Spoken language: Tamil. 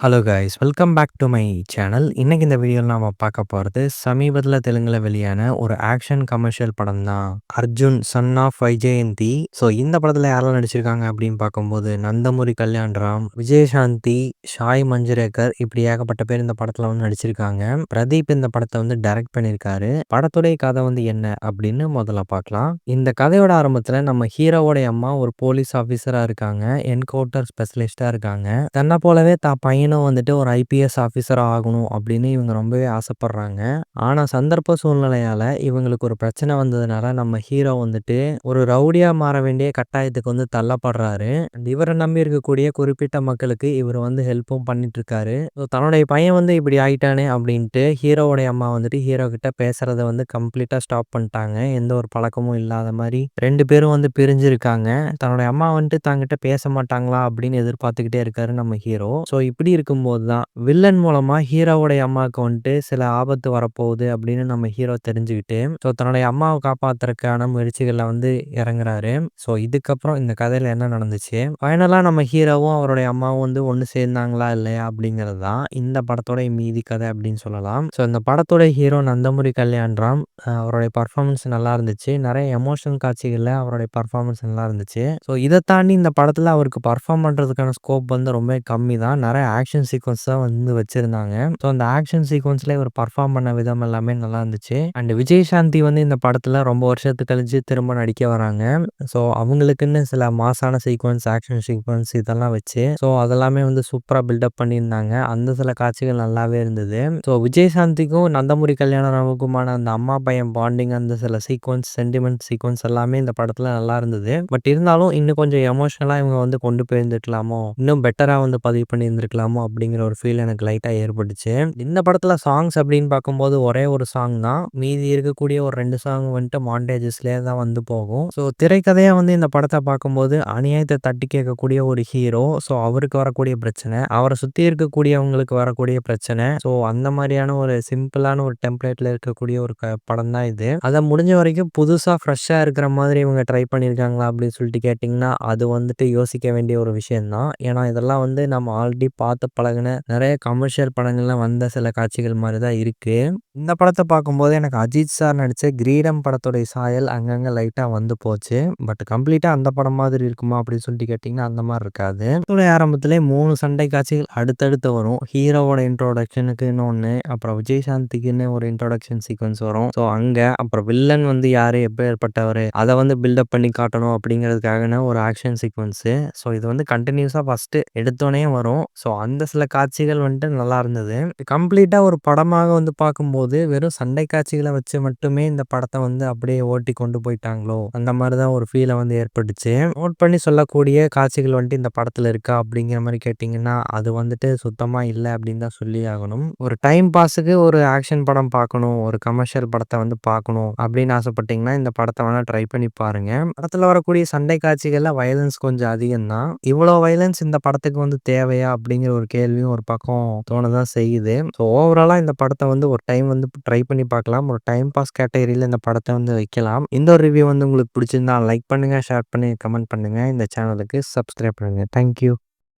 Hello guys, welcome back to my channel. இன்னைக்கு இந்த வீடியோவில் நாம பார்க்க போகிறது சமீபத்தில் தெலுங்குல வெளியான ஒரு ஆக்ஷன் கமர்ஷியல் படம் தான், Arjun son of Vyjayanthi. So இந்த படத்தில் யாரெல்லாம் நடிச்சிருக்காங்க அப்படின்னு பார்க்கும்போது நந்தமுரி கல்யாண்ராம், விஜயசாந்தி, ஷாய் மஞ்சுரேக்கர், இப்படி ஏகப்பட்ட பேர் இந்த படத்தில் வந்து நடிச்சிருக்காங்க. பிரதீப் இந்த படத்தை வந்து டைரக்ட் பண்ணியிருக்காரு. படத்துடைய கதை வந்து என்ன அப்படின்னு முதல்ல பார்க்கலாம். இந்த கதையோட ஆரம்பத்தில் நம்ம ஹீரோவோடைய அம்மா ஒரு போலீஸ் ஆஃபீஸராக இருக்காங்க, என்கவுண்டர் ஸ்பெஷலிஸ்டாக இருக்காங்க. தன்னை போலவே தான் பையனும் வந்துட்டு ஒரு ஐபிஎஸ் ஆஃபீஸர் ஆகணும் அப்படின்னு இவங்க ரொம்பவே ஆசைப்படுறாங்க. ஆனா சந்தர்ப்ப சூழ்நிலையால இவங்களுக்கு ஒரு பிரச்சனை வந்ததுனால நம்ம ஹீரோ வந்துட்டு ஒரு ரவுடியா மாற வேண்டிய கட்டாயத்துக்கு வந்து தள்ளப்படுறாரு. இவரை நம்பி இருக்கக்கூடிய குறிப்பிட்ட மக்களுக்கு இவர் வந்து ஹெல்ப்பும் பண்ணிட்டு இருக்காரு. தன்னுடைய பையன் வந்து இப்படி ஆயிட்டானே அப்படின்ட்டு ஹீரோவுடைய அம்மா வந்துட்டு ஹீரோ கிட்ட பேசுறத வந்து கம்ப்ளீட்டா ஸ்டாப் பண்ணிட்டாங்க. எந்த ஒரு பழக்கமும் இல்லாத மாதிரி ரெண்டு பேரும் வந்து பிரிஞ்சிருக்காங்க. தன்னுடைய அம்மா வந்துட்டு தங்கிட்ட பேச மாட்டாங்களா அப்படின்னு எதிர்பார்த்துக்கிட்டே இருக்காரு நம்ம ஹீரோ. ஸோ இப்படி இருக்கும்போது தான் வில்லன் மூலமா ஹீரோவுடைய அம்மாவுக்கு வந்துட்டு சில ஆபத்து வரப்போகுது அப்படின்னு நம்ம ஹீரோ தெரிஞ்சுக்கிட்டு ஸோ தன்னுடைய அம்மாவை காப்பாத்துறதுக்கான முயற்சிகளில் வந்து இறங்குறாரு. ஸோ இதுக்கப்புறம் இந்த கதையில என்ன நடந்துச்சு, ஃபைனலா நம்ம ஹீரோவும் அவருடைய அம்மாவும் வந்து ஒன்று சேர்ந்தாங்களா இல்லையா அப்படிங்கிறது தான் இந்த படத்தோட மீதி கதை அப்படின்னு சொல்லலாம். ஸோ இந்த படத்தோட ஹீரோ நந்தமுரி கல்யாண்ராம். அவருடைய பர்ஃபார்மன்ஸ் நல்லா இருந்துச்சு. நிறைய எமோஷனல் காட்சிகளில் அவருடைய பர்ஃபார்மன்ஸ் நல்லா இருந்துச்சு. ஸோ இதை தாண்டி இந்த படத்தில் அவருக்கு பர்ஃபார்ம் பண்ணுறதுக்கான ஸ்கோப் வந்து ரொம்ப கம்மி தான். நிறைய ஆக்ஷன் சீக்வன்ஸ் தான் வந்து வச்சிருந்தாங்க. ஸோ அந்த ஆக்ஷன் சீக்வன்ஸ்ல இவர் பர்ஃபார்ம் பண்ண விதம் எல்லாமே நல்லா இருந்துச்சு. அண்ட் விஜயசாந்தி வந்து இந்த படத்தில் ரொம்ப வருஷத்துக்கு கழிச்சு திரும்ப நடிக்க வராங்க. ஸோ அவங்களுக்குன்னு சில மாசான சீக்வன்ஸ், ஆக்ஷன் சீக்வன்ஸ் இதெல்லாம் வச்சு ஸோ அதெல்லாமே வந்து சூப்பராக பில்டப் பண்ணியிருந்தாங்க. அந்த சில காட்சிகள் நல்லாவே இருந்தது. ஸோ விஜயசாந்திக்கும் நந்தமுரி கல்யாணராமுக்குமான அந்த அம்மா பையன் பாண்டிங், அந்த சில சீக்வன்ஸ், சென்டிமெண்ட் சீக்வன்ஸ் எல்லாமே இந்த படத்தில் நல்லா இருந்தது. பட் இருந்தாலும் இன்னும் கொஞ்சம் எமோஷனலாக இவங்க வந்து கொண்டு போயிருந்துருக்கலாமோ, இன்னும் பெட்டராக வந்து பதிவு பண்ணியிருந்திருக்கலாமோ அப்படிங்கிற ஒரு ஃபீல் எனக்கு லைட்டாக ஏற்பட்டுச்சு. இந்த படத்தில் சாங்ஸ் அப்படின்னு பார்க்கும்போது ஒரே ஒரு சாங் தான். மீதி இருக்கக்கூடிய ஒரு 2 சாங் வந்துட்டு மாண்டேஜஸ்லேயே தான் வந்து போகும். ஸோ திரைக்கதையாக வந்து இந்த படத்தை பார்க்கும்போது அநியாயத்தை தட்டி கேட்கக்கூடிய ஒரு ஹீரோ, ஸோ அவருக்கு வரக்கூடிய பிரச்சனை, அவரை சுற்றி இருக்கக்கூடியவங்களுக்கு வரக்கூடிய பிரச்சனை, ஸோ அந்த மாதிரியான ஒரு சிம்பிளான ஒரு டெம்ப்ளேட்டில் இருக்கக்கூடிய ஒரு படம் தான் இது. அதை முடிஞ்ச வரைக்கும் புதுசாக ஃப்ரெஷ்ஷாக இருக்கிற மாதிரி இவங்க ட்ரை பண்ணியிருக்காங்களா அப்படின்னு சொல்லிட்டு கேட்டிங்கன்னா அது வந்துட்டு யோசிக்க வேண்டிய ஒரு விஷயம்தான். ஏன்னா இதெல்லாம் வந்து நம்ம ஆல்ரெடி பார்த்து பழகின நிறைய கமர்ஷியல் படங்கள்லாம் வந்த சில காட்சிகள் மாதிரி தான் இருக்கு. இந்த படத்தை பார்க்கும்போது எனக்கு அஜித் சார் நடித்த கிரீடம் படத்துடைய சாயல் அங்கங்கே லைட்டாக வந்து போச்சு. பட் கம்ப்ளீட்டாக அந்த படம் மாதிரி இருக்குமா அப்படின்னு சொல்லிட்டு கேட்டிங்கன்னா அந்த மாதிரி இருக்காது. ஆரம்பத்திலே 3 சண்டை காட்சிகள் அடுத்தடுத்து வரும். ஹீரோவோட இன்ட்ரோடக்ஷனுக்குன்னு ஒன்று, அப்புறம் விஜயசாந்திக்குன்னு ஒரு இன்ட்ரோடக்ஷன் சீக்வன்ஸ் வரும். ஸோ அங்கே அப்புறம் வில்லன் வந்து யார், எப்பேற்பட்டவர், அதை வந்து பில்டப் பண்ணி காட்டணும் அப்படிங்கிறதுக்காக ஒரு ஆக்ஷன் சீக்வன்ஸு. ஸோ இது வந்து கண்டினியூஸாக ஃபஸ்ட்டு எடுத்தோடனே வரும். ஸோ அந்த சில காட்சிகள் வந்துட்டு நல்லா இருந்தது. கம்ப்ளீட்டாக ஒரு படமாக வந்து பார்க்கும்போது வெறும் சண்டை காட்சிகளை வச்சு மட்டுமே இந்த படத்தை வந்து அப்படியே ஓட்டி கொண்டு போயிட்டாங்களோ அந்த மாதிரி தான் ஒரு ஃபீலை வந்து ஏற்பட்டுச்சு. நோட் பண்ணி சொல்லக்கூடிய காட்சிகள் வந்துட்டு இந்த படத்தில் இருக்கா அப்படிங்கிற மாதிரி கேட்டிங்கன்னா அது வந்துட்டு சுத்தமாக இல்லை அப்படின்னு தான் சொல்லி ஆகணும். ஒரு டைம் பாஸுக்கு ஒரு ஆக்ஷன் படம் பார்க்கணும், ஒரு கமர்ஷியல் படத்தை வந்து பார்க்கணும் அப்படின்னு ஆசைப்பட்டீங்கன்னா இந்த படத்தை வேணால் ட்ரை பண்ணி பாருங்க. படத்தில் வரக்கூடிய சண்டை காட்சிகளில் வயலன்ஸ் கொஞ்சம் அதிகம் தான். இவ்வளோ வயலன்ஸ் இந்த படத்துக்கு வந்து தேவையா அப்படிங்கிற ஒரு கேள்வியும் ஒரு பக்கம் தோணதான் செய்யுது. ஸோ ஓவராலாக இந்த படத்தை வந்து ஒரு டைம் வந்து ட்ரை பண்ணி பார்க்கலாம். ஒரு டைம் பாஸ் கேட்டகரியில் இந்த படத்தை வந்து வைக்கலாம். இந்த ஒரு ரிவ்யூ வந்து உங்களுக்கு பிடிச்சிருந்தா லைக் பண்ணுங்கள், ஷேர் பண்ணி கமெண்ட் பண்ணுங்கள். இந்த சேனலுக்கு சப்ஸ்கிரைப் பண்ணுங்கள். தேங்க்யூ.